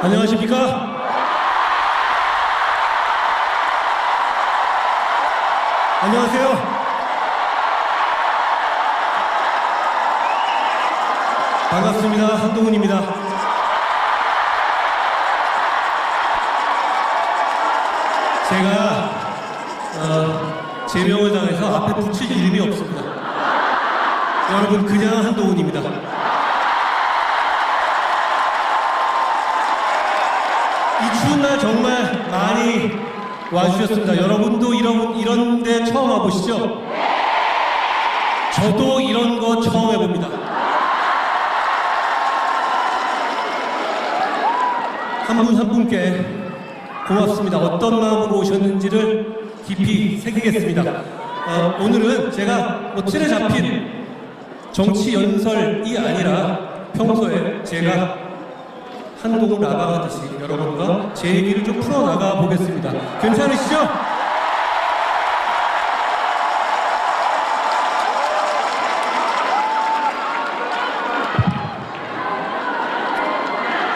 안녕하십니까? 안녕하세요. 반갑습니다. 한동훈입니다. 제가 제명을 당해서 앞에 붙일 이름이 없습니다. 여러분, 그냥 한동훈입니다. 이 추운 날 정말 많이 와주셨습니다. 여러분도 이런 데 처음 와보시죠? 저도 이런 거 처음 해봅니다. 한 분 한 분께 고맙습니다. 어떤 마음으로 오셨는지를 깊이 새기겠습니다. 오늘은 제가 틀에 잡힌 정치 연설이 아니라 평소에 제가 한동훈 라방하듯이 여러분과 제 얘기를 좀 풀어나가 보겠습니다. 괜찮으시죠?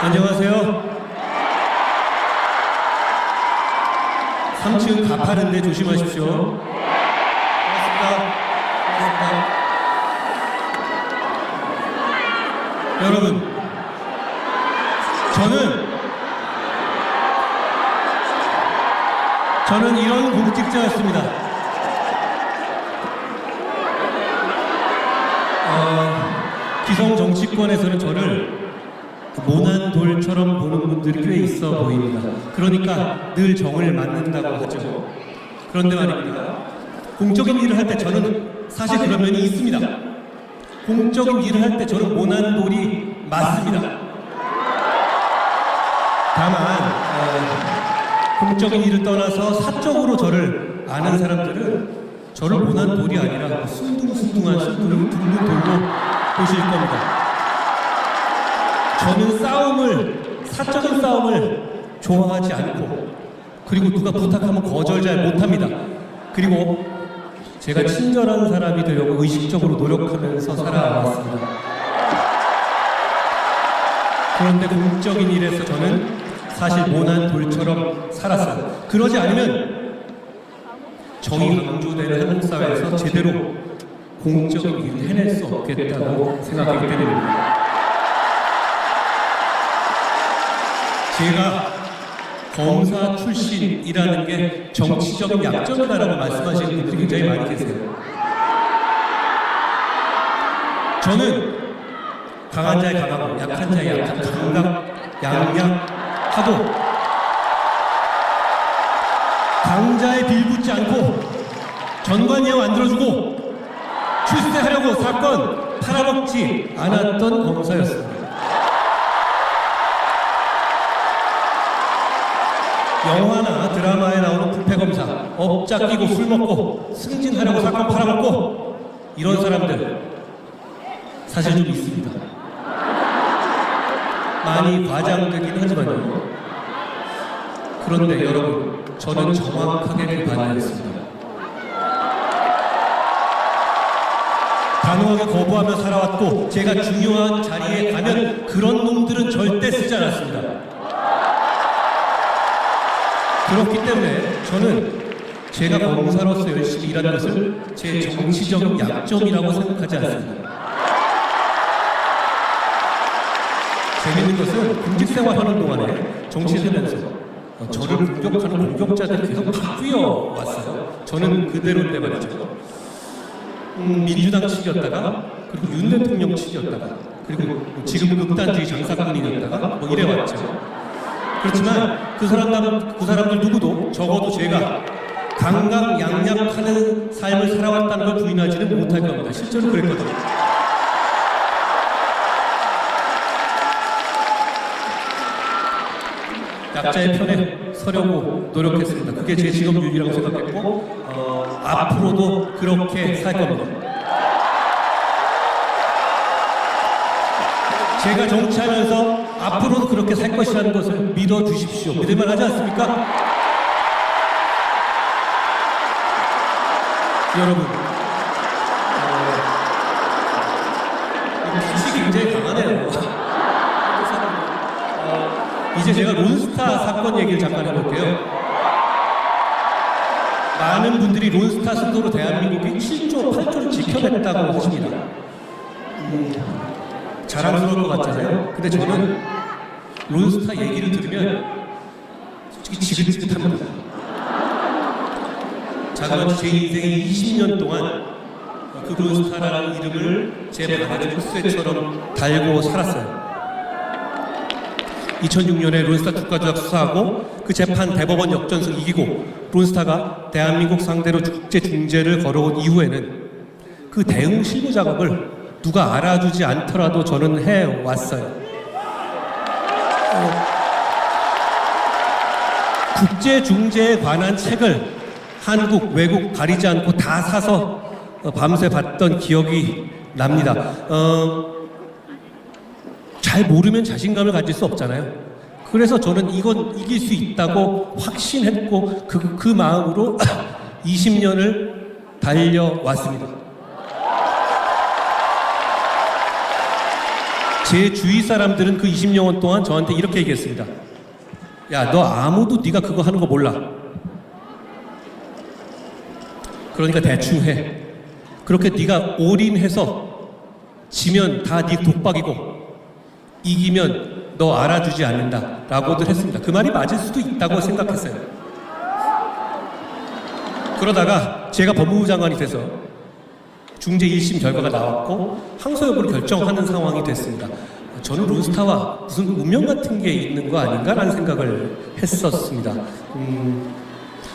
안녕하세요. 3층 가파른데 조심하십시오. 고맙습니다. 고맙습니다. 여러분, 저는 이런 공직자였습니다. 기성 정치권에서는 저를 모난 돌처럼 보는 분들이 꽤 있어 보입니다. 그러니까 늘 정을 맞는다고 하죠. 그런데 말입니다. 공적인 일을 할 때 저는 사실 그런 면이 있습니다. 공적인 일을 할 때 저는 모난 돌이 맞습니다. 다만 공적인 일을 떠나서 사적으로 저를 아는 사람들은 저를 모난 돌이 아니라 순둥순둥한 둥근 돌로 보실 겁니다. 저는 사적인 싸움을 좋아하지 않고, 그리고 누가 부탁하면 거절 잘 못합니다. 그리고 제가 친절한 사람이 되려고 의식적으로 노력하면서 살아왔습니다. 그런데 공적인 일에서 저는 사실 모난 돌처럼 살았어요. 그러지 않으면 정의 강조되는 한국 사회에서 제대로 공적인 일을 해낼 수 없겠다고 생각하기 때문입니다. 제가 검사 출신이라는 게 정치적인 약점이다라고 말씀하시는 분들이 굉장히 많이 계세요. 저는 강한 자의 강하고 약한 자의 약한, 강강 양약하고 강자에 빌붙지 않고 전관예우 안 들어주고 출세하려고 사건 팔아먹지 않았던 검사였습니다. 영화나 드라마에 나오는 부패검사, 업자 끼고 술 먹고 승진하려고 사건 팔아먹고 이런 사람들 사실 좀 있습니다. 많이 과장되긴 하지만요. 그런데 여러분, 저는 정확하게 그 반대였습니다. 단호하게 거부하며 살아왔고, 제가 중요한 자리에 가면 그런 놈들은 절대 쓰지 않았습니다. 그렇기 때문에 저는 제가 검사로서 열심히 일하는 것을 제 정치적 약점이라고 생각하지 않습니다. 재밌는 것은 공직생활하는 동안에 정치를 하면서 저를 공격하는 공격자들이 계속 바뀌어 왔어요. 저는 그대로인데 말이죠. 민주당 측이었다가, 그리고 윤 대통령 측이었다가, 그리고 지금 극단주의 장사꾼이었다가 이래왔죠. 그렇지만 그 사람들 누구도 적어도 제가 강강약약하는 삶을 살아왔다는 걸 부인하지는 못할 겁니다. 실제로 그랬거든요. 약자의 편에 서려고 노력했습니다. 그게 제 직업윤리라고 생각했고, 앞으로도 그렇게 살 겁니다. 제가 정치하면서 앞으로도 그렇게 살 것이라는 것을 믿어주십시오. 믿을만 하지 않습니까? 여러분, 빛이 굉장히 강하네요. 이제 이제 제가 론스타 사건 얘기를 잠깐 해볼게요. 많은 분들이 론스타 승소로 대한민국이 7조, 8조를 지켜냈다고 하십니다. 자랑스러울 것 같잖아요. 근데 저는 론스타 얘기를 들으면 솔직히 지긋지긋합니다. 자그마치 제 인생의 20년 동안 그 론스타라는 이름을 제 발에 콧쇠처럼 달고 살았어요. 2006년에 론스타 주가조작 수사하고 그 재판 대법원 역전승 이기고 론스타가 대한민국 상대로 국제 중재를 걸어온 이후에는 그 대응 실무 작업을 누가 알아주지 않더라도 저는 해왔어요. 국제 중재에 관한 책을 한국, 외국 가리지 않고 다 사서 밤새 봤던 기억이 납니다. 잘 모르면 자신감을 가질 수 없잖아요. 그래서 저는 이건 이길 수 있다고 확신했고 그 마음으로 20년을 달려왔습니다. 제 주위 사람들은 그 20년 동안 저한테 이렇게 얘기했습니다. 야, 너 아무도 네가 그거 하는 거 몰라. 그러니까 대충 해. 그렇게 네가 올인해서 지면 다 네 독박이고 이기면 너 알아주지 않는다 라고들 했습니다. 그 말이 맞을 수도 있다고 생각했어요. 그러다가 제가 법무부 장관이 돼서 중재 1심 결과가 나왔고 항소 여부를 결정하는 상황이 됐습니다. 저는 론스타와 무슨 운명 같은 게 있는 거 아닌가라는 생각을 했었습니다.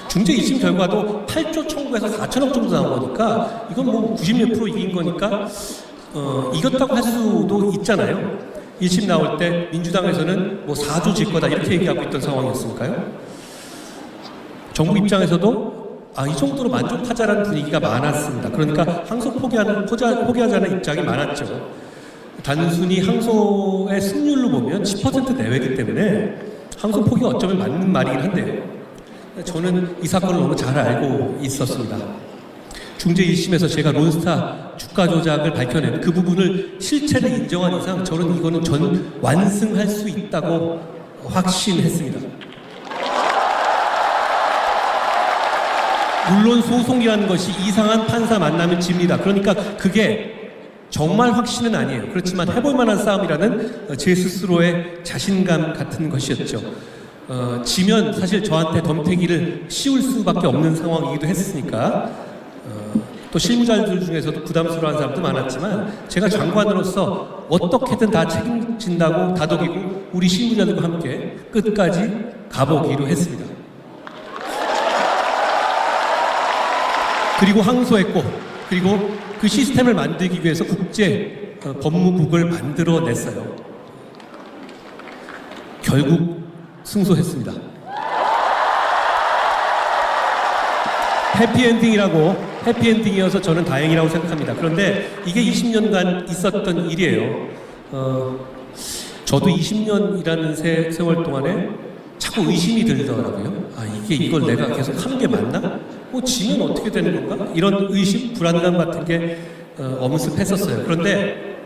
중재 2심 결과도 8조 청구해서 4천억 정도 나온 거니까 이건 뭐 90몇 프로 이긴 거니까 이겼다고 할 수도 있잖아요. 1심 나올 때 민주당에서는 뭐 4조 질 거다 이렇게 얘기하고 있던 상황이었으니까요. 정부 입장에서도 이 정도로 만족하자라는 분위기가 많았습니다. 그러니까 항소 포기하자는 입장이 많았죠. 단순히 항소의 승률로 보면 10% 내외이기 때문에 항소 포기가 어쩌면 맞는 말이긴 한데요. 저는 이 사건을 너무 잘 알고 있었습니다. 중재 1심에서 제가 론스타 주가 조작을 밝혀낸 그 부분을 실체를 인정한 이상 저는 이거는 완승할 수 있다고 확신했습니다. 물론 소송이라는 것이 이상한 판사 만나면 집니다. 그러니까 그게 정말 확신은 아니에요. 그렇지만 해볼 만한 싸움이라는 제 스스로의 자신감 같은 것이었죠. 지면 사실 저한테 덤태기를 씌울 수밖에 없는 상황이기도 했으니까 또 실무자들 중에서도 부담스러워하는 사람도 많았지만 제가 장관으로서 어떻게든 다 책임진다고 다독이고 우리 실무자들과 함께 끝까지 가보기로 했습니다. 그리고 항소했고 그리고 그 시스템을 만들기 위해서 국제 법무국을 만들어냈어요. 결국 승소했습니다. 해피엔딩이어서 저는 다행이라고 생각합니다. 그런데 이게 20년간 있었던 일이에요. 저도 20년이라는 세월 동안에 자꾸 의심이 들더라고요. 이걸 내가 계속 하는 게 맞나? 지면 어떻게 되는 건가? 이런 의심, 불안감 같은 게 엄습했었어요. 그런데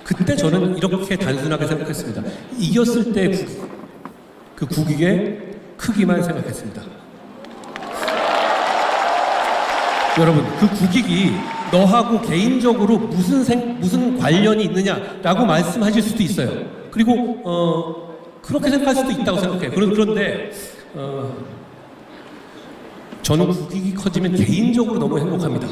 그때 저는 이렇게 단순하게 생각했습니다. 이겼을 때 그 국익의 크기만 생각했습니다. 여러분, 그 국익이 너하고 개인적으로 무슨 관련이 있느냐라고 말씀하실 수도 있어요. 그리고 그렇게 생각할 수도 있다고 생각해요. 그런데 저는 국익이 커지면 개인적으로 너무 행복합니다.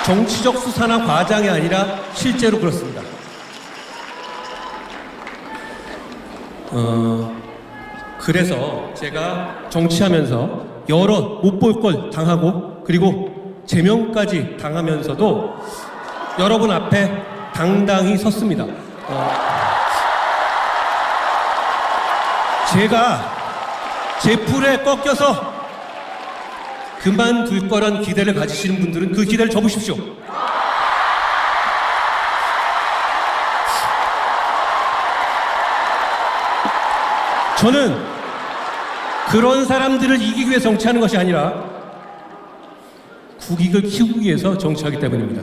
정치적 수사나 과장이 아니라 실제로 그렇습니다. 그래서 제가 정치하면서 여러 못 볼 걸 당하고 그리고 제명까지 당하면서도 여러분 앞에 당당히 섰습니다. 제가 제 풀에 꺾여서 그만둘 거란 기대를 가지시는 분들은 그 기대를 접으십시오. 저는 그런 사람들을 이기기 위해 정치하는 것이 아니라 국익을 키우기 위해서 정치하기 때문입니다.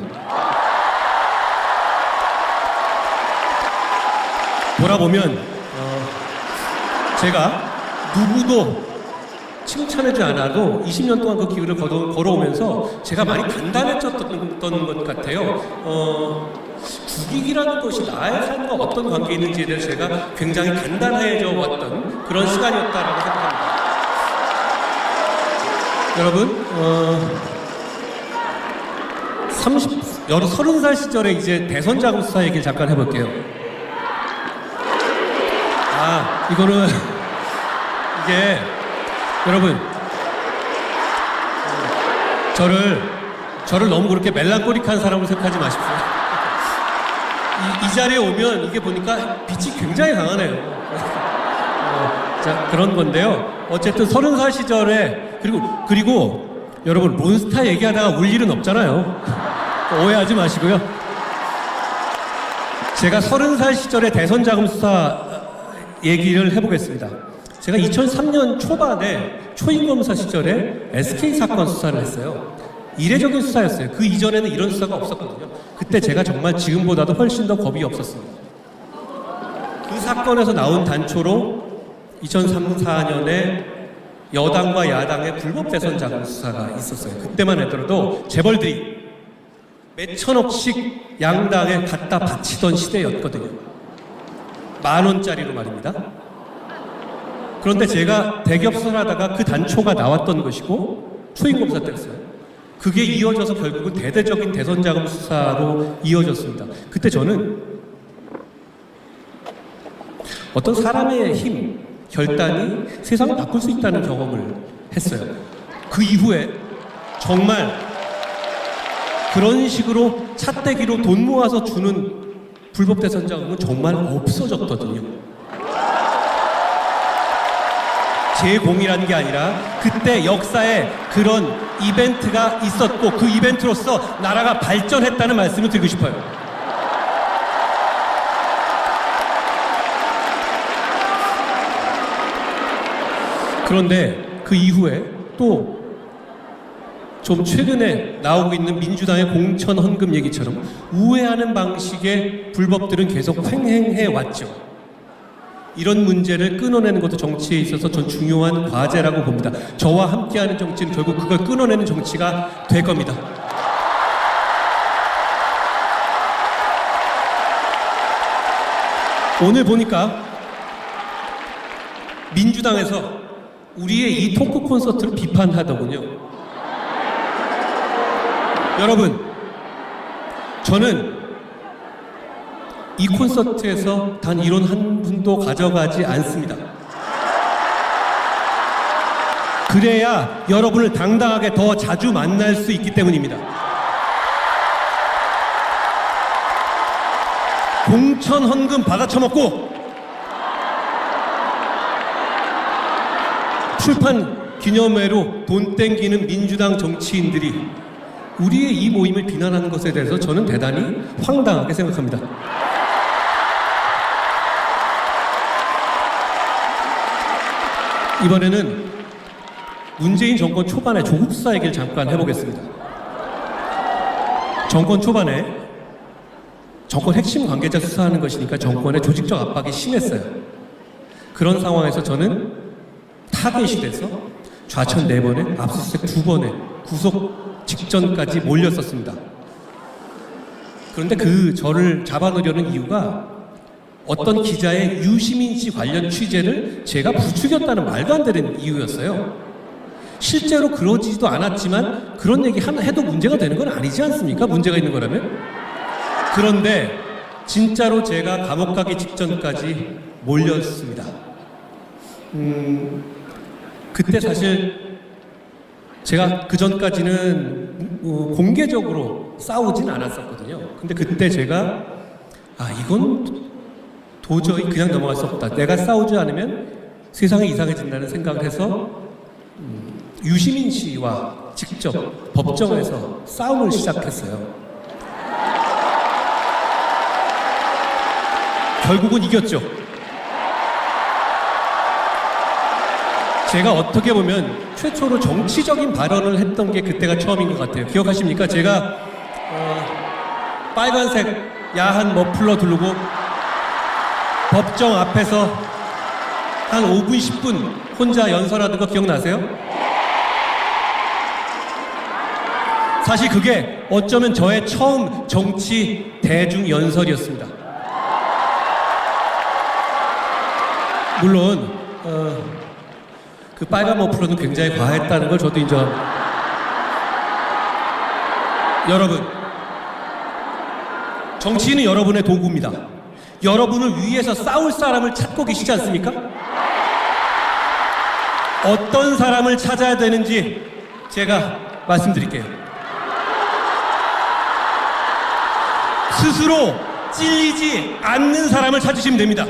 돌아보면 제가 누구도 칭찬하지 않아도 20년 동안 그 길을 걸어오면서 제가 많이 단단해졌던 것 같아요. 국익이라는 것이 나의 삶과 어떤 관계에 있는지에 대해서 제가 굉장히 단단해져 왔던 그런 시간이었다라고 생각합니다. 여러분, 30살 시절에 이제 대선 자금 수사 얘기를 잠깐 해볼게요. 이거는 이게 여러분 저를 너무 그렇게 멜랑콜릭한 사람으로 생각하지 마십시오. 이 자리에 오면 이게 보니까 빛이 굉장히 강하네요. 자, 그런 건데요. 어쨌든 30살 시절에 그리고 여러분 론스타 얘기하다가 울 일은 없잖아요. 오해하지 마시고요. 제가 30살 시절에 대선 자금 수사 얘기를 해보겠습니다. 제가 2003년 초반에 초임검사 시절에 SK 사건 수사를 했어요. 이례적인 수사였어요. 그 이전에는 이런 수사가 없었거든요. 그때 제가 정말 지금보다도 훨씬 더 겁이 없었습니다. 그 사건에서 나온 단초로 2003, 2004년에 여당과 야당의 불법 대선 자금 수사가 있었어요. 그때만 하더라도 재벌들이 몇천억씩 양당에 갖다 바치던 시대였거든요. 10,000원짜리로 말입니다. 그런데 제가 대기업 수사를 하다가 그 단초가 나왔던 것이고 초임검사 때였어요. 그게 이어져서 결국은 대대적인 대선 자금 수사로 이어졌습니다. 그때 저는 어떤 사람의 힘, 결단이 세상을 바꿀 수 있다는 경험을 했어요. 그 이후에 정말 그런 식으로 찻대기로 돈 모아서 주는 불법 대선 자금은 정말 없어졌거든요. 제공이라는 게 아니라 그때 역사에 그런 이벤트가 있었고 그 이벤트로서 나라가 발전했다는 말씀을 드리고 싶어요. 그런데 그 이후에 또 좀 최근에 나오고 있는 민주당의 공천 헌금 얘기처럼 우회하는 방식의 불법들은 계속 횡행해 왔죠. 이런 문제를 끊어내는 것도 정치에 있어서 전 중요한 과제라고 봅니다. 저와 함께하는 정치는 결국 그걸 끊어내는 정치가 될 겁니다. 오늘 보니까 민주당에서 우리의 이 토크 콘서트를 비판하더군요. 여러분, 저는 이 콘서트에서 단 이론 한 분도 가져가지 않습니다. 그래야 여러분을 당당하게 더 자주 만날 수 있기 때문입니다. 공천 헌금 받아쳐먹고 출판 기념회로 돈 땡기는 민주당 정치인들이 우리의 이 모임을 비난하는 것에 대해서 저는 대단히 황당하게 생각합니다. 이번에는 문재인 정권 초반에 조국 수사 얘기를 잠깐 해보겠습니다. 정권 초반에 정권 핵심 관계자 수사하는 것이니까 정권의 조직적 압박이 심했어요. 그런 상황에서 저는 타겟이 돼서 좌천 4번에 압수수색 2번에 구속 직전까지 몰렸었습니다. 그런데 저를 잡아놓으려는 이유가 어떤 기자의 유시민 씨 관련 취재를 제가 부추겼다는 말도 안 되는 이유였어요. 실제로 그러지도 않았지만 그런 얘기 하나 해도 문제가 되는 건 아니지 않습니까? 문제가 있는 거라면. 그런데 진짜로 제가 감옥 가기 직전까지 몰렸습니다. 그때 사실 제가 그 전까지는 공개적으로 싸우진 않았었거든요. 근데 그때 제가 이건 도저히 그냥 넘어갈 수 없다. 내가 싸우지 않으면 세상이 이상해진다는 생각을 해서 유시민 씨와 직접 법정에서 싸움을 시작했어요. 결국은 이겼죠. 제가 어떻게 보면 최초로 정치적인 발언을 했던 게 그때가 처음인 것 같아요. 기억하십니까? 제가 빨간색 야한 머플러 두르고 법정 앞에서 한 5분, 10분 혼자 연설하는 거 기억나세요? 사실 그게 어쩌면 저의 처음 정치 대중 연설이었습니다. 물론 그 빨간 머플러는 굉장히 과했다는 걸 저도 인정합니다. 여러분, 정치인은 여러분의 도구입니다. 여러분을 위해서 싸울 사람을 찾고 계시지 않습니까? 어떤 사람을 찾아야 되는지 제가 말씀드릴게요. 스스로 찔리지 않는 사람을 찾으시면 됩니다.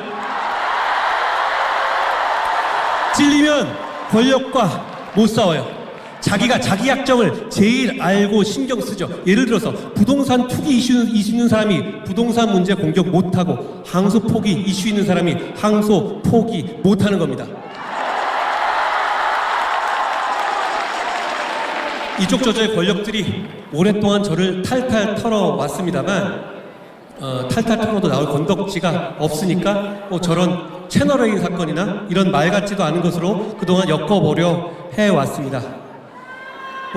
찔리면 권력과 못 싸워요. 자기가 자기 약점을 제일 알고 신경 쓰죠. 예를 들어서 부동산 투기 이슈 있는 사람이 부동산 문제 공격 못하고 항소 포기 이슈 있는 사람이 항소 포기 못하는 겁니다. 이쪽 저쪽의 권력들이 오랫동안 저를 탈탈 털어왔습니다만 탈탈 털어도 나올 건덕지가 없으니까 저런 채널A 사건이나 이런 말 같지도 않은 것으로 그동안 엮어보려 해왔습니다.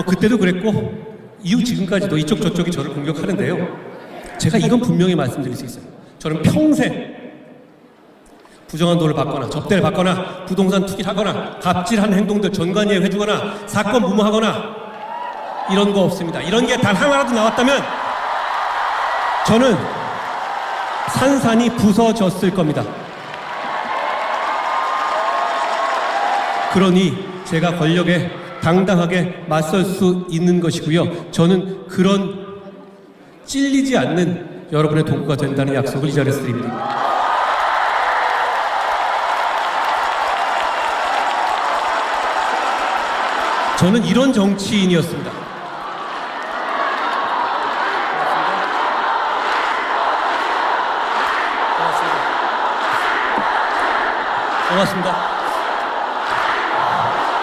그때도 그랬고 이후 지금까지도 이쪽 저쪽이 저를 공격하는데요. 제가 이건 분명히 말씀드릴 수 있어요. 저는 평생 부정한 돈을 받거나 접대를 받거나 부동산 투기를 하거나 갑질한 행동들 전관예우 해주거나 사건 무마하거나 이런 거 없습니다. 이런 게 단 하나라도 나왔다면 저는 산산이 부서졌을 겁니다. 그러니 제가 권력에 당당하게 맞설 수 있는 것이고요. 저는 그런 찔리지 않는 여러분의 도구가 된다는 약속을 이 자리에서 드립니다. 저는 이런 정치인이었습니다. 고맙습니다.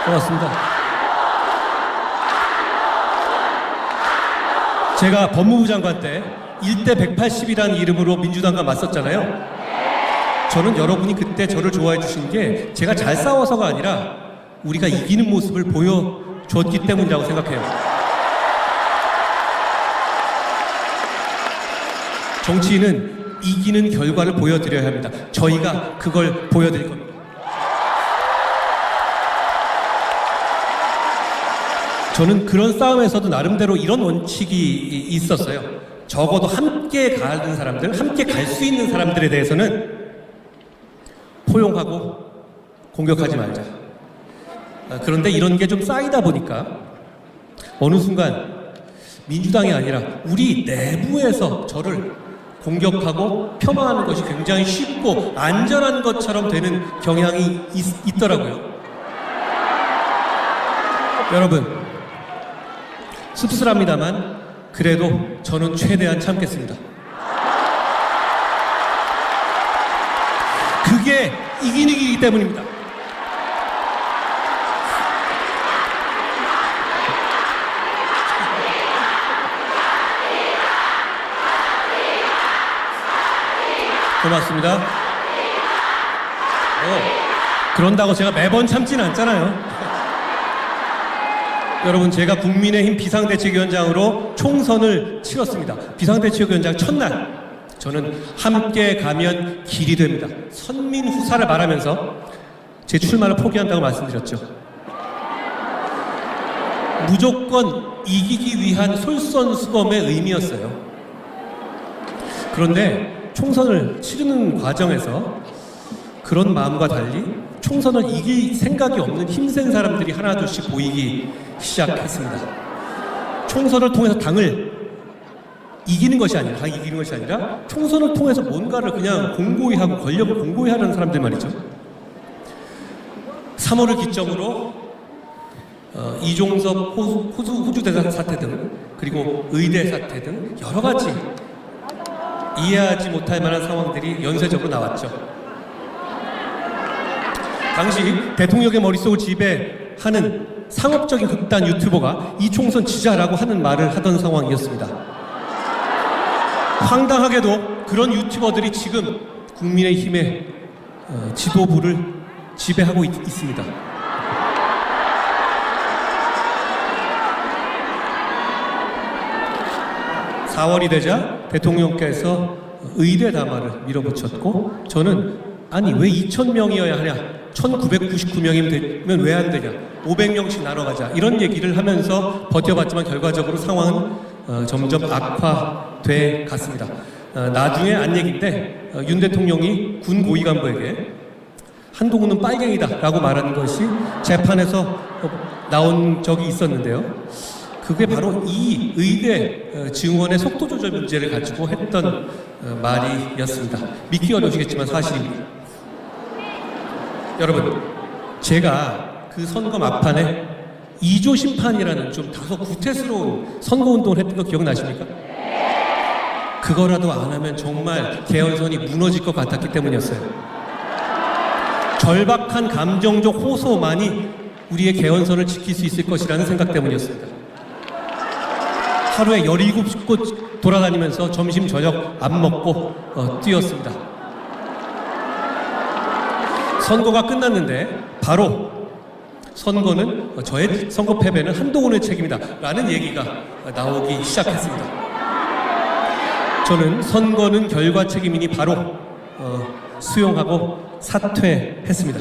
고맙습니다. 제가 법무부 장관 때 1대 180이라는 이름으로 민주당과 맞섰잖아요. 저는 여러분이 그때 저를 좋아해 주신 게 제가 잘 싸워서가 아니라 우리가 이기는 모습을 보여줬기 때문이라고 생각해요. 정치인은 이기는 결과를 보여드려야 합니다. 저희가 그걸 보여드릴 겁니다. 저는 그런 싸움에서도 나름대로 이런 원칙이 있었어요. 적어도 함께 가는 사람들, 함께 갈 수 있는 사람들에 대해서는 포용하고 공격하지 말자. 그런데 이런 게 좀 쌓이다 보니까 어느 순간 민주당이 아니라 우리 내부에서 저를 공격하고 폄하하는 것이 굉장히 쉽고 안전한 것처럼 되는 경향이 있더라고요. 여러분, 씁쓸합니다만 그래도 저는 최대한 참겠습니다. 그게 이기는 길이기 때문입니다. 고맙습니다. 그런다고 제가 매번 참지는 않잖아요. 여러분, 제가 국민의힘 비상대책위원장으로 총선을 치렀습니다. 비상대책위원장 첫날 저는 함께 가면 길이 됩니다. 선민후사를 말하면서 제 출마를 포기한다고 말씀드렸죠. 무조건 이기기 위한 솔선수범의 의미였어요. 그런데 총선을 치르는 과정에서 그런 마음과 달리 총선을 이길 생각이 없는 힘센 사람들이 하나둘씩 보이기 시작했습니다. 총선을 통해서 당을 이기는 것이 아니라, 당 이기는 것이 아니라 총선을 통해서 뭔가를 그냥 공고히 하고 권력을 공고히 하는 사람들 말이죠. 3월을 기점으로 이종섭 호주 대사 사태 등, 그리고 의대 사태 등 여러 가지 이해하지 못할 만한 상황들이 연쇄적으로 나왔죠. 당시 대통령의 머릿속을 지배하는 상업적인 극단 유튜버가 이 총선 지자라고 하는 말을 하던 상황이었습니다. 황당하게도 그런 유튜버들이 지금 국민의힘에 지도부를 지배하고 있습니다. 4월이 되자 대통령께서 의대 담화를 밀어붙였고 저는 아니 왜 2,000명이어야 하냐 1,999명이면 되면 왜 안 되냐 500명씩 나눠가자 이런 얘기를 하면서 버텨봤지만 결과적으로 상황은 점점 악화돼 갔습니다. 나중에 안 얘기인데 윤 대통령이 군 고위 간부에게 한동훈은 빨갱이다 라고 말하는 것이 재판에서 나온 적이 있었는데요. 그게 바로 이 의대 증원의 속도 조절 문제를 가지고 했던 말이었습니다. 믿기 어려우시겠지만 사실입니다. 여러분, 제가 그 선거 막판에 2조 심판이라는 좀 다소 구태스러운 선거운동을 했던 거 기억나십니까? 그거라도 안 하면 정말 개헌선이 무너질 것 같았기 때문이었어요. 절박한 감정적 호소만이 우리의 개헌선을 지킬 수 있을 것이라는 생각 때문이었습니다. 하루에 17곳 돌아다니면서 점심 저녁 안 먹고 뛰었습니다. 선거가 끝났는데 바로 선거는 저의 선거 패배는 한동훈의 책임이다 라는 얘기가 나오기 시작했습니다. 저는 선거는 결과 책임이니 바로 수용하고 사퇴했습니다.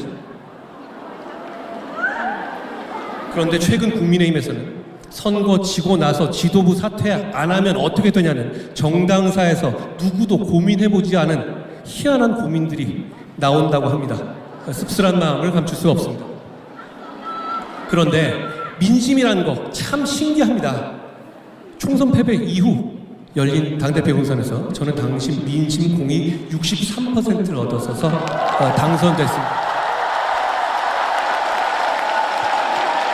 그런데 최근 국민의힘에서는 선거 지고 나서 지도부 사퇴 안 하면 어떻게 되냐는 정당사에서 누구도 고민해보지 않은 희한한 고민들이 나온다고 합니다. 씁쓸한 마음을 감출 수가 없습니다. 그런데 민심이라는 거 참 신기합니다. 총선 패배 이후 열린 당대표 경선에서 저는 당시 민심 공이 63%를 얻어서서 당선됐습니다.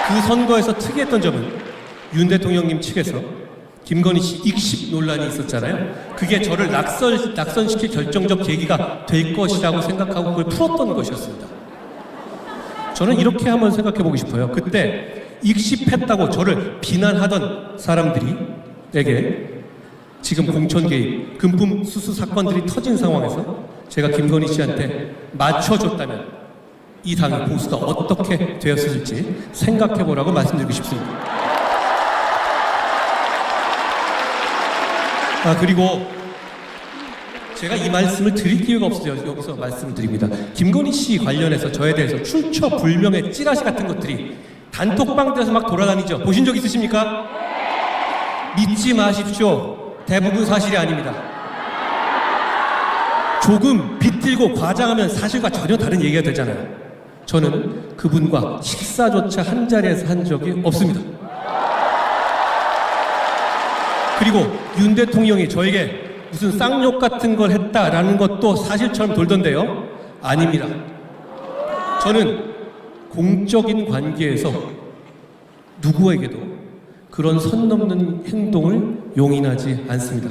그 선거에서 특이했던 점은 윤 대통령님 측에서 김건희 씨 익십 논란이 있었잖아요. 그게 저를 낙선시킬 결정적 계기가 될 것이라고 생각하고 그걸 풀었던 것이었습니다. 저는 이렇게 한번 생각해 보고 싶어요. 그때 익십했다고 저를 비난하던 사람들에게 지금 공천 개입, 금품 수수 사건들이 터진 상황에서 제가 김건희 씨한테 맞춰줬다면 이 당의 보수가 어떻게 되었을지 생각해 보라고 말씀드리고 싶습니다. 그리고 제가 이 말씀을 드릴 기회가 없어서 여기서 말씀을 드립니다. 김건희 씨 관련해서 저에 대해서 출처 불명의 찌라시 같은 것들이 단톡방들에서 막 돌아다니죠. 보신 적 있으십니까? 믿지 마십시오. 대부분 사실이 아닙니다. 조금 비틀고 과장하면 사실과 전혀 다른 얘기가 되잖아요. 저는 그분과 식사조차 한 자리에서 한 적이 없습니다. 그리고 윤 대통령이 저에게 무슨 쌍욕 같은 걸 했다라는 것도 사실처럼 돌던데요. 아닙니다. 저는 공적인 관계에서 누구에게도 그런 선 넘는 행동을 용인하지 않습니다.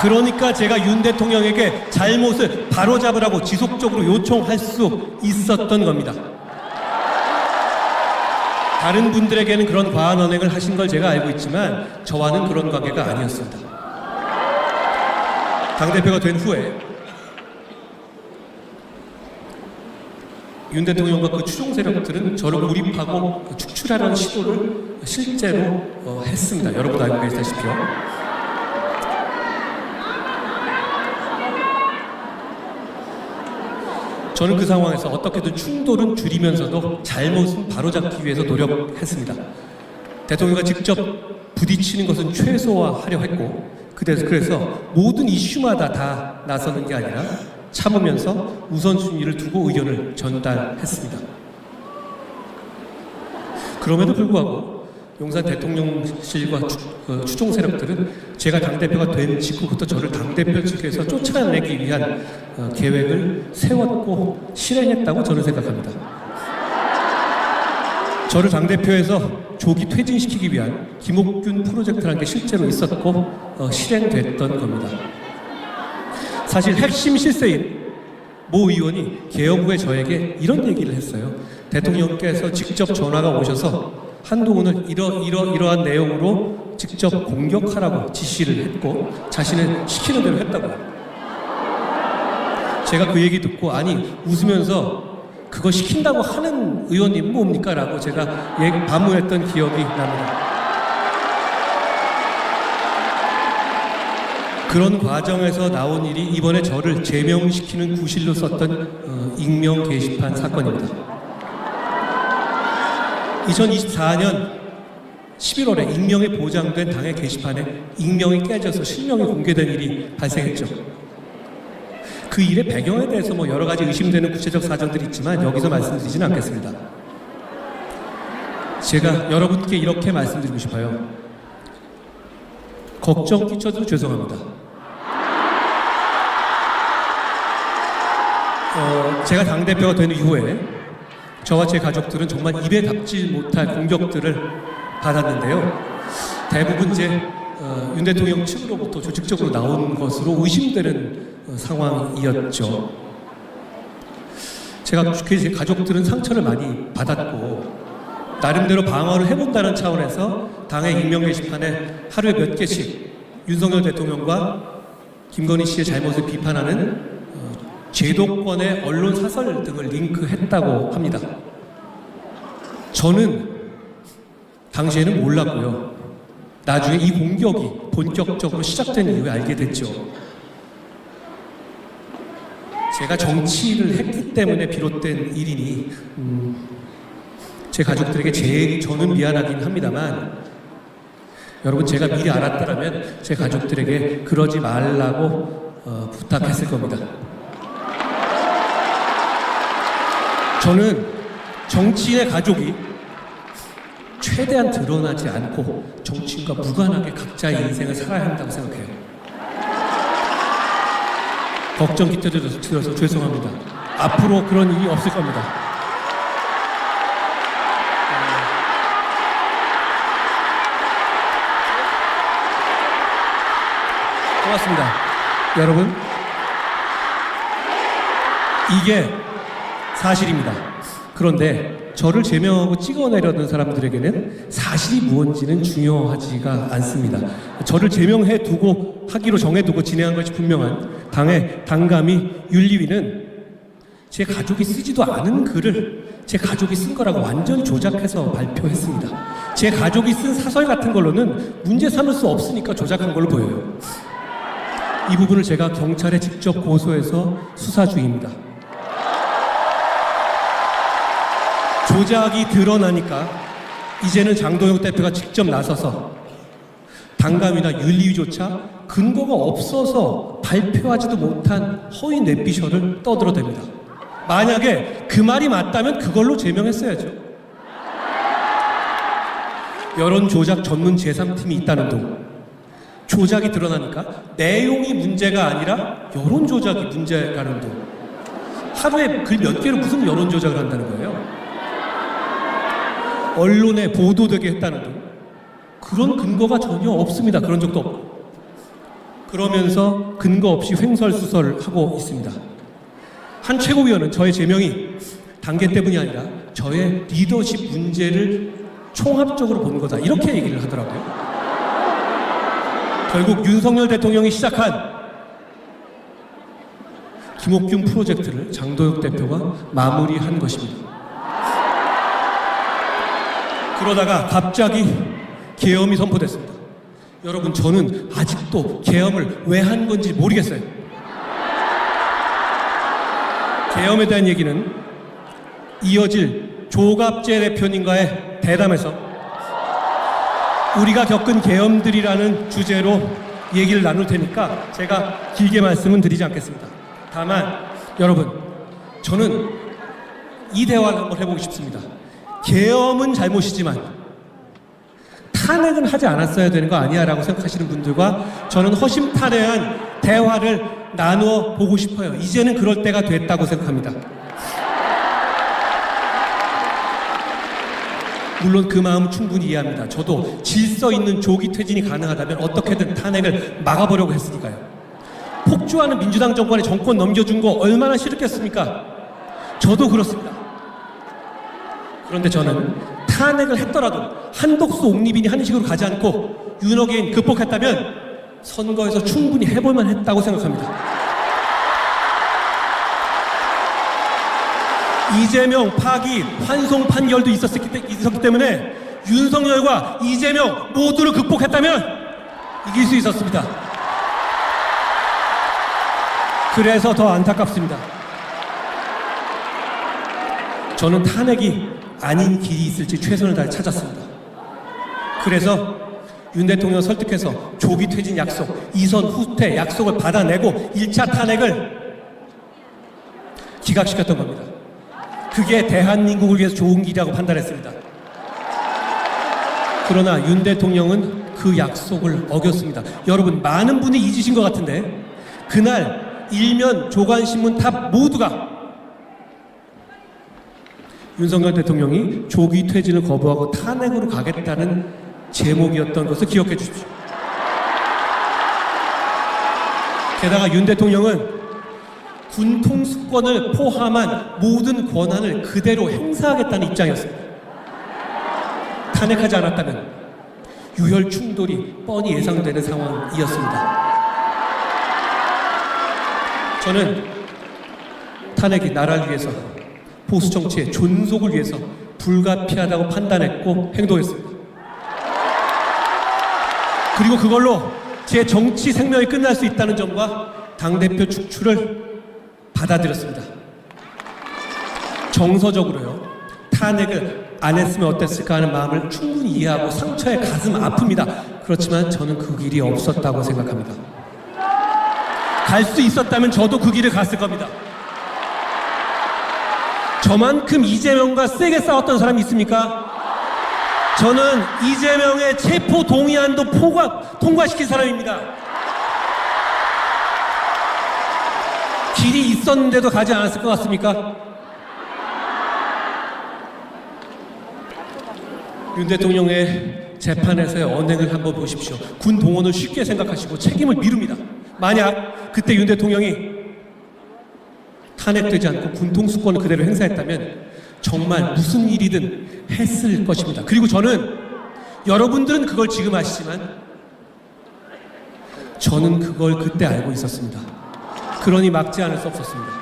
그러니까 제가 윤 대통령에게 잘못을 바로잡으라고 지속적으로 요청할 수 있었던 겁니다. 다른 분들에게는 그런 과한 언행을 하신 걸 제가 알고 있지만 저와는 그런 관계가 아니었습니다. 당대표가 된 후에 윤 대통령과 그 추종 세력들은 저를 고립하고 축출하려는 시도를 실제로 했습니다. 여러분 알고 계시다시피요. 저는 그 상황에서 어떻게든 충돌은 줄이면서도 잘못은 바로잡기 위해서 노력했습니다. 대통령과 직접 부딪히는 것은 최소화하려 했고 그래서 모든 이슈마다 다 나서는 게 아니라 참으면서 우선순위를 두고 의견을 전달했습니다. 그럼에도 불구하고 용산 대통령실과 추종 세력들은 제가 당대표가 된 직후부터 저를 당대표 측에서 쫓아내기 위한 계획을 세웠고 실행했다고 저는 생각합니다. 저를 당대표에서 조기 퇴진시키기 위한 김옥균 프로젝트라는 게 실제로 있었고 실행됐던 겁니다. 사실 핵심 실세인 모 의원이 개혁 후에 저에게 이런 얘기를 했어요. 대통령께서 직접 전화가 오셔서 한동훈을 이러한 내용으로 직접 공격하라고 지시를 했고 자신은 시키는 대로 했다고요. 제가 그 얘기 듣고 아니 웃으면서 그거 시킨다고 하는 의원님 뭡니까? 라고 제가 반문했던 기억이 납니다. 그런 과정에서 나온 일이 이번에 저를 제명시키는 구실로 썼던 익명 게시판 사건입니다. 2024년 11월에 익명이 보장된 당의 게시판에 익명이 깨져서 실명이 공개된 일이 발생했죠. 그 일의 배경에 대해서 여러 가지 의심되는 구체적 사정들이 있지만 여기서 말씀드리지는 않겠습니다. 제가 여러분께 이렇게 말씀드리고 싶어요. 걱정 끼쳐도 죄송합니다. 제가 당대표가 된 이후에 저와 제 가족들은 정말 입에 담지 못할 공격들을 받았는데요. 대부분 윤 대통령 측으로부터 조직적으로 나온 것으로 의심되는 상황이었죠. 제가 제 가족들은 상처를 많이 받았고 나름대로 방어를 해본다는 차원에서 당의 익명 게시판에 하루에 몇 개씩 윤석열 대통령과 김건희 씨의 잘못을 비판하는 제도권의 언론 사설 등을 링크했다고 합니다. 저는 당시에는 몰랐고요. 나중에 이 공격이 본격적으로 시작된 이후에 알게 됐죠. 제가 정치를 했기 때문에 비롯된 일이니 제 가족들에게 저는 미안하긴 합니다만 여러분 제가 미리 알았더라면 제 가족들에게 그러지 말라고 부탁했을 겁니다. 저는 정치인의 가족이 최대한 드러나지 않고 정치인과 무관하게 각자의 인생을 살아야 한다고 생각해요. 걱정 끼쳐드려서 죄송합니다. 앞으로 그런 일이 없을 겁니다. 고맙습니다. 여러분, 이게 사실입니다. 그런데 저를 제명하고 찍어내려는 사람들에게는 사실이 무엇인지는 중요하지가 않습니다. 저를 제명해 두고 하기로 정해두고 진행한 것이 분명한 당의 당감위 윤리위는 제 가족이 쓰지도 않은 글을 제 가족이 쓴 거라고 완전 조작해서 발표했습니다. 제 가족이 쓴 사설 같은 걸로는 문제 삼을 수 없으니까 조작한 걸로 보여요. 이 부분을 제가 경찰에 직접 고소해서 수사 중입니다. 조작이 드러나니까 이제는 장동혁 대표가 직접 나서서 당감이나 윤리위조차 근거가 없어서 발표하지도 못한 허위 뇌피셜을 떠들어댑니다. 만약에 그 말이 맞다면 그걸로 제명했어야죠. 여론조작 전문 제3팀이 있다는 둥, 조작이 드러나니까 내용이 문제가 아니라 여론조작이 문제라는 둥, 하루에 글 몇 개로 무슨 여론조작을 한다는 거예요? 언론에 보도되게 했다는 등 그런 근거가 전혀 없습니다. 그런 적도 없고. 그러면서 근거 없이 횡설수설을 하고 있습니다. 한 최고위원은 저의 제명이 단계 때문이 아니라 저의 리더십 문제를 총합적으로 본 거다, 이렇게 얘기를 하더라고요. 결국 윤석열 대통령이 시작한 김옥균 프로젝트를 장도혁 대표가 마무리한 것입니다. 그러다가 갑자기 계엄이 선포됐습니다. 여러분, 저는 아직도 계엄을 왜 한 건지 모르겠어요. 계엄에 대한 얘기는 이어질 조갑재 대표님과의 대담에서 우리가 겪은 계엄들이라는 주제로 얘기를 나눌 테니까 제가 길게 말씀은 드리지 않겠습니다. 다만 여러분, 저는 이 대화를 한번 해보고 싶습니다. 계엄은 잘못이지만 탄핵은 하지 않았어야 되는 거 아니야 라고 생각하시는 분들과 저는 허심탄회한 대화를 나누어 보고 싶어요. 이제는 그럴 때가 됐다고 생각합니다. 물론 그 마음 충분히 이해합니다. 저도 질서 있는 조기 퇴진이 가능하다면 어떻게든 탄핵을 막아보려고 했으니까요. 폭주하는 민주당 정권에 정권 넘겨준 거 얼마나 싫었겠습니까? 저도 그렇습니다. 그런데 저는 탄핵을 했더라도 한독수 옹립인이 하는 식으로 가지 않고 윤어게인 극복했다면 선거에서 충분히 해볼만 했다고 생각합니다. 이재명 파기 환송 판결도 있었기 때문에 윤석열과 이재명 모두를 극복했다면 이길 수 있었습니다. 그래서 더 안타깝습니다. 저는 탄핵이 아닌 길이 있을지 최선을 다해 찾았습니다. 그래서 윤 대통령 설득해서 조기 퇴진 약속, 이선 후퇴 약속을 받아내고 1차 탄핵을 기각시켰던 겁니다. 그게 대한민국을 위해서 좋은 길이라고 판단했습니다. 그러나 윤 대통령은 그 약속을 어겼습니다. 여러분, 많은 분이 잊으신 것 같은데 그날 일면 조간신문 탑 모두가 윤석열 대통령이 조기 퇴진을 거부하고 탄핵으로 가겠다는 제목이었던 것을 기억해 주십시오. 게다가 윤 대통령은 군 통수권을 포함한 모든 권한을 그대로 행사하겠다는 입장이었습니다. 탄핵하지 않았다면 유혈 충돌이 뻔히 예상되는 상황이었습니다. 저는 탄핵이 나라를 위해서, 보수 정치의 존속을 위해서 불가피하다고 판단했고 행동했습니다. 그리고 그걸로 제 정치 생명이 끝날 수 있다는 점과 당대표 축출을 받아들였습니다. 정서적으로요, 탄핵을 안 했으면 어땠을까 하는 마음을 충분히 이해하고 상처에 가슴 아픕니다. 그렇지만 저는 그 길이 없었다고 생각합니다. 갈 수 있었다면 저도 그 길을 갔을 겁니다. 저만큼 이재명과 세게 싸웠던 사람이 있습니까? 저는 이재명의 체포 동의안도 통과시킨 사람입니다. 길이 있었는데도 가지 않았을 것 같습니까? 윤 대통령의 재판에서의 언행을 한번 보십시오. 군 동원을 쉽게 생각하시고 책임을 미룹니다. 만약 그때 윤 대통령이 탄핵되지 않고 군 통수권을 그대로 행사했다면 정말 무슨 일이든 했을 것입니다. 그리고 저는, 여러분들은 그걸 지금 아시지만 저는 그걸 그때 알고 있었습니다. 그러니 막지 않을 수 없었습니다.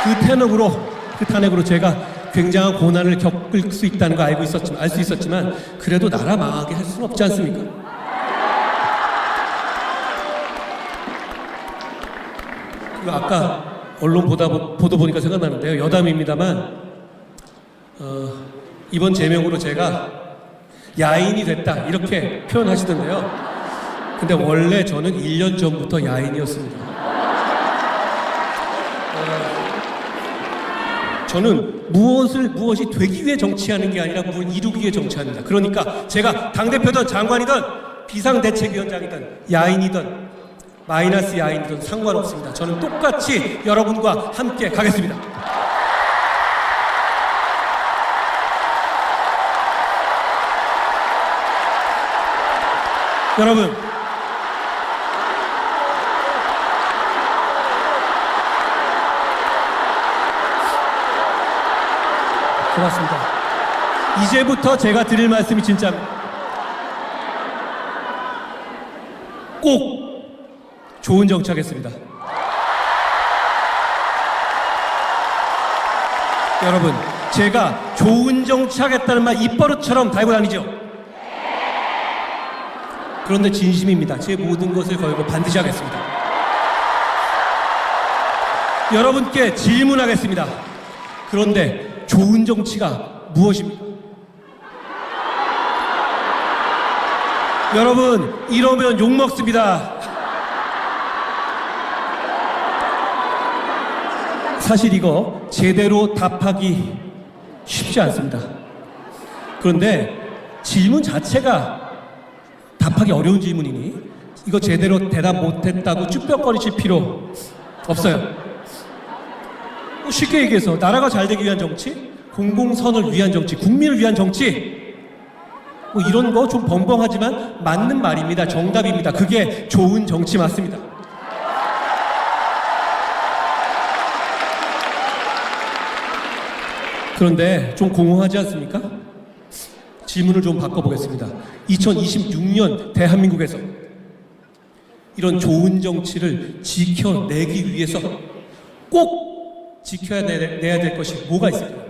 그 탄핵으로 제가 굉장한 고난을 겪을 수 있다는 거 알 수 있었지만 그래도 나라 망하게 할 수는 없지 않습니까? 아까 언론 보도 보니까 생각나는데요. 여담입니다만 이번 제명으로 제가 야인이 됐다 이렇게 표현하시던데요. 근데 원래 저는 1년 전부터 야인이었습니다. 저는 무엇이 되기 위해 정치하는 게 아니라 무엇을 이루기 위해 정치합니다. 그러니까 제가 당대표든 장관이든 비상대책위원장이든 야인이든 마이너스 야인이든 상관없습니다. 저는 똑같이 여러분과 함께 가겠습니다. 여러분, 고맙습니다. 이제부터 제가 드릴 말씀이 진짜입니다. 꼭 좋은 정치하겠습니다. 여러분, 제가 좋은 정치하겠다는 말 입버릇처럼 달고 다니죠? 그런데 진심입니다. 제 모든 것을 걸고 반드시 하겠습니다. 여러분께 질문하겠습니다. 그런데 좋은 정치가 무엇입니까? 여러분, 이러면 욕먹습니다. 사실 이거 제대로 답하기 쉽지 않습니다. 그런데 질문 자체가 답하기 어려운 질문이니 이거 제대로 대답 못했다고 쭈뼛거리실 필요 없어요. 쉽게 얘기해서 나라가 잘 되기 위한 정치, 공공선을 위한 정치, 국민을 위한 정치, 이런 거 좀 벙벙하지만 맞는 말입니다. 정답입니다. 그게 좋은 정치 맞습니다. 그런데 좀 공허하지 않습니까? 질문을 좀 바꿔보겠습니다. 2026년 대한민국에서 이런 좋은 정치를 지켜내기 위해서 꼭 지켜야 내야 될 것이 뭐가 있을까요?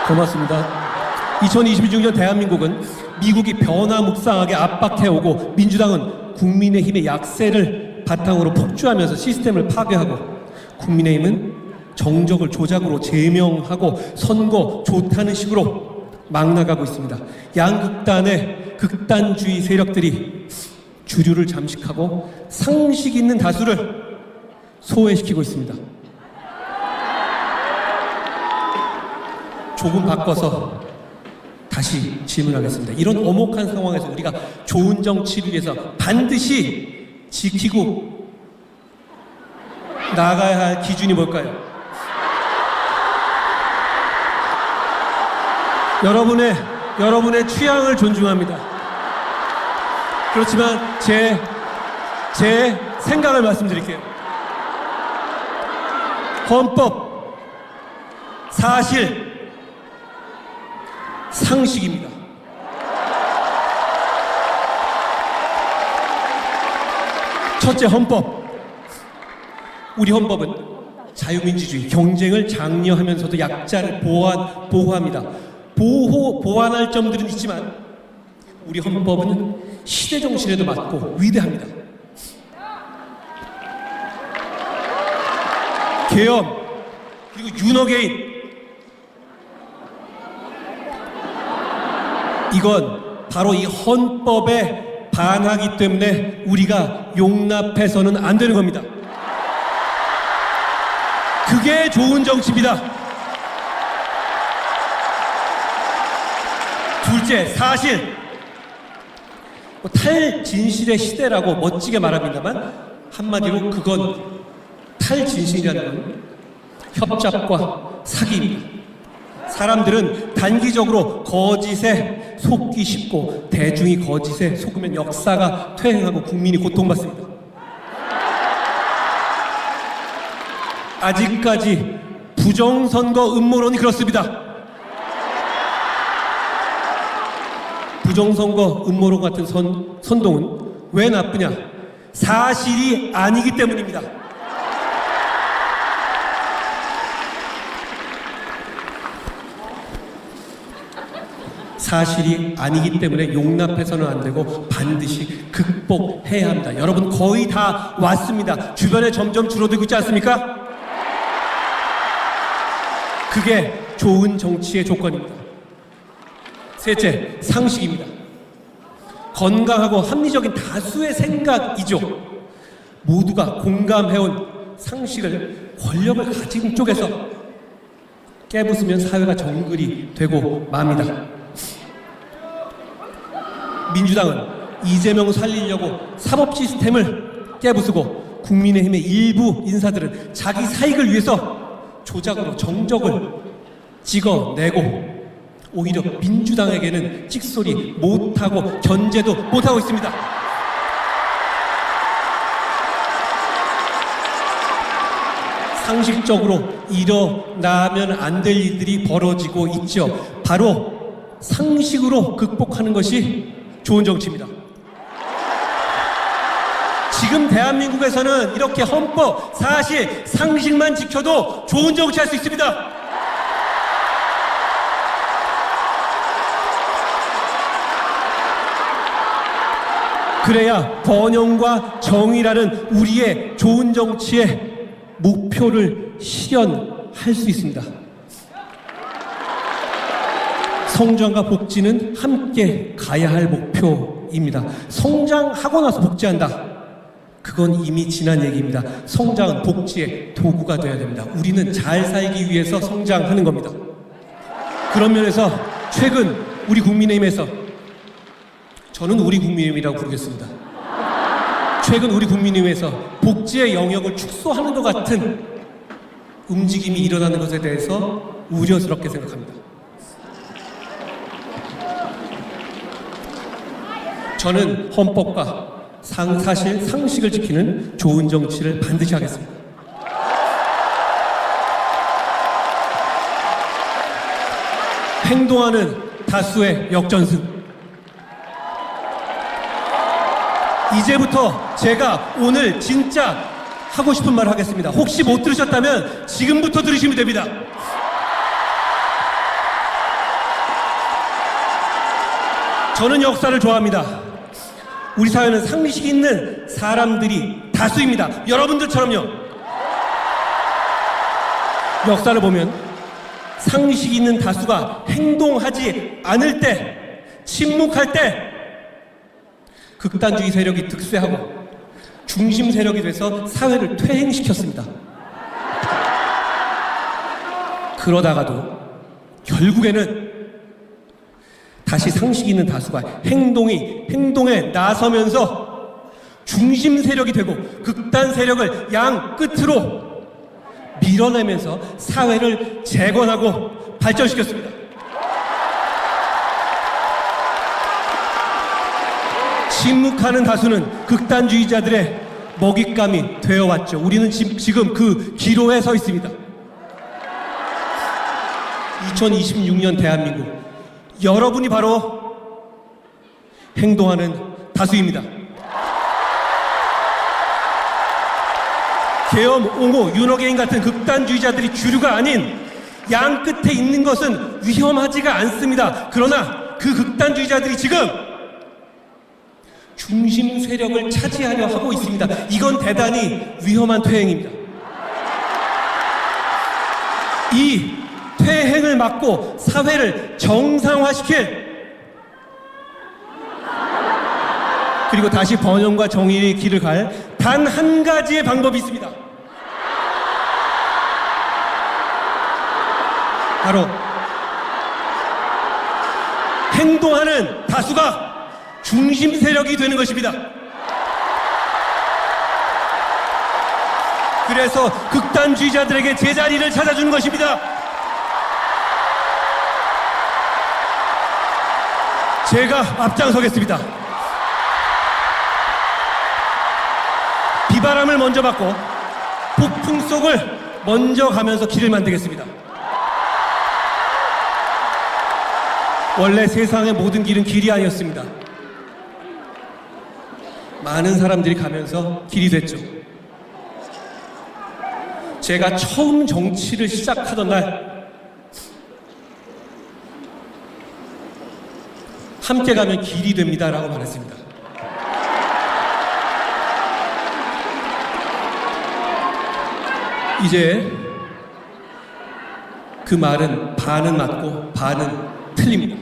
고맙습니다. 2026년 대한민국은 미국이 변화무쌍하게 압박해오고 민주당은 국민의힘의 약세를 바탕으로 폭주하면서 시스템을 파괴하고 국민의힘은 정적을 조작으로 제명하고 선거 좋다는 식으로 막 나가고 있습니다. 양극단의 극단주의 세력들이 주류를 잠식하고 상식 있는 다수를 소외시키고 있습니다. 조금 바꿔서 다시 질문하겠습니다. 이런 엄혹한 상황에서 우리가 좋은 정치를 위해서 반드시 지키고 나가야 할 기준이 뭘까요? 여러분의 취향을 존중합니다. 그렇지만 제 생각을 말씀드릴게요. 헌법, 사실, 상식입니다. 첫째, 헌법. 우리 헌법은 자유민주주의, 경쟁을 장려하면서도 약자를 보호합니다. 보완할 점들은 있지만 우리 헌법은 시대 정신에도 맞고 위대합니다. 계엄, 그리고 윤호개인, 이건 바로 이 헌법에 반하기 때문에 우리가 용납해서는 안 되는 겁니다. 그게 좋은 정치입니다. 둘째, 사실. 탈진실의 시대라고 멋지게 말합니다만 한마디로 그건 탈진실이라는 건 협잡과 사기입니다. 사람들은 단기적으로 거짓에 속기 쉽고 대중이 거짓에 속으면 역사가 퇴행하고 국민이 고통받습니다. 아직까지 부정선거 음모론이 그렇습니다. 부정선거 음모론 같은 선동은 왜 나쁘냐? 사실이 아니기 때문입니다. 사실이 아니기 때문에 용납해서는 안 되고 반드시 극복해야 합니다. 여러분 거의 다 왔습니다. 주변에 점점 줄어들고 있지 않습니까? 그게 좋은 정치의 조건입니다. 셋째, 상식입니다. 건강하고 합리적인 다수의 생각이죠. 모두가 공감해온 상식을 권력을 가진 쪽에서 깨부수면 사회가 정글이 되고 맙니다. 민주당은 이재명 살리려고 사법 시스템을 깨부수고 국민의힘의 일부 인사들은 자기 사익을 위해서 조작으로 정적을 찍어내고 오히려 민주당에게는 찍소리 못하고 견제도 못하고 있습니다. 상식적으로 일어나면 안 될 일들이 벌어지고 있죠. 바로 상식으로 극복하는 것이 좋은 정치입니다. 지금 대한민국에서는 이렇게 헌법, 사실, 상식만 지켜도 좋은 정치할 수 있습니다. 그래야 번영과 정의라는 우리의 좋은 정치의 목표를 실현할 수 있습니다. 성장과 복지는 함께 가야 할 목표입니다. 성장하고 나서 복지한다. 그건 이미 지난 얘기입니다. 성장은 복지의 도구가 되어야 됩니다. 우리는 잘 살기 위해서 성장하는 겁니다. 그런 면에서 최근 우리 국민의힘에서, 저는 우리 국민의힘이라고 부르겠습니다. 최근 우리 국민의힘에서 복지의 영역을 축소하는 것 같은 움직임이 일어나는 것에 대해서 우려스럽게 생각합니다. 저는 헌법과 사실, 상식을 지키는 좋은 정치를 반드시 하겠습니다. 행동하는 다수의 역전승. 이제부터 제가 오늘 진짜 하고 싶은 말을 하겠습니다. 혹시 못 들으셨다면 지금부터 들으시면 됩니다. 저는 역사를 좋아합니다. 우리 사회는 상식 있는 사람들이 다수입니다. 여러분들처럼요. 역사를 보면 상식 있는 다수가 행동하지 않을 때, 침묵할 때 극단주의 세력이 득세하고 중심 세력이 돼서 사회를 퇴행시켰습니다. 그러다가도 결국에는 다시 상식 있는 다수가 행동에 나서면서 중심 세력이 되고 극단 세력을 양 끝으로 밀어내면서 사회를 재건하고 발전시켰습니다. 침묵하는 다수는 극단주의자들의 먹잇감이 되어왔죠. 우리는 지금 그 기로에 서 있습니다. 2026년 대한민국, 여러분이 바로 행동하는 다수입니다. 계엄, 옹호, 윤호개인 같은 극단주의자들이 주류가 아닌 양 끝에 있는 것은 위험하지가 않습니다. 그러나 그 극단주의자들이 지금 중심 세력을 차지하려 하고 있습니다. 이건 대단히 위험한 퇴행입니다. 이 퇴행을 막고 사회를 정상화시킬, 그리고 다시 번영과 정의의 길을 갈 단 한 가지의 방법이 있습니다. 바로 행동하는 다수가 중심 세력이 되는 것입니다. 그래서 극단주의자들에게 제자리를 찾아주는 것입니다. 제가 앞장서겠습니다. 비바람을 먼저 받고 폭풍 속을 먼저 가면서 길을 만들겠습니다. 원래 세상의 모든 길은 길이 아니었습니다. 많은 사람들이 가면서 길이 됐죠. 제가 처음 정치를 시작하던 날, 함께 가면 길이 됩니다 라고 말했습니다. 이제 그 말은 반은 맞고 반은 틀립니다.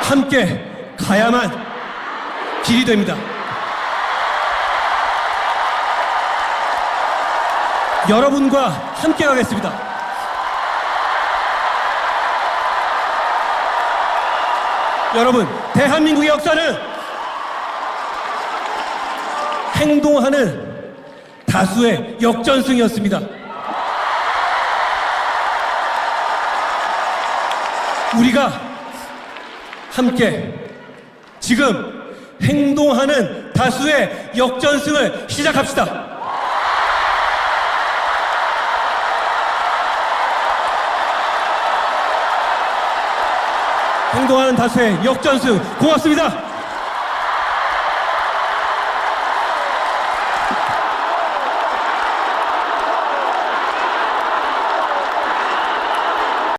함께 가야만 길이 됩니다. 여러분과 함께 가겠습니다. 여러분, 대한민국의 역사는 행동하는 다수의 역전승이었습니다. 우리가 함께 지금 행동하는 다수의 역전승을 시작합시다. 행동하는 다수의 역전승, 고맙습니다.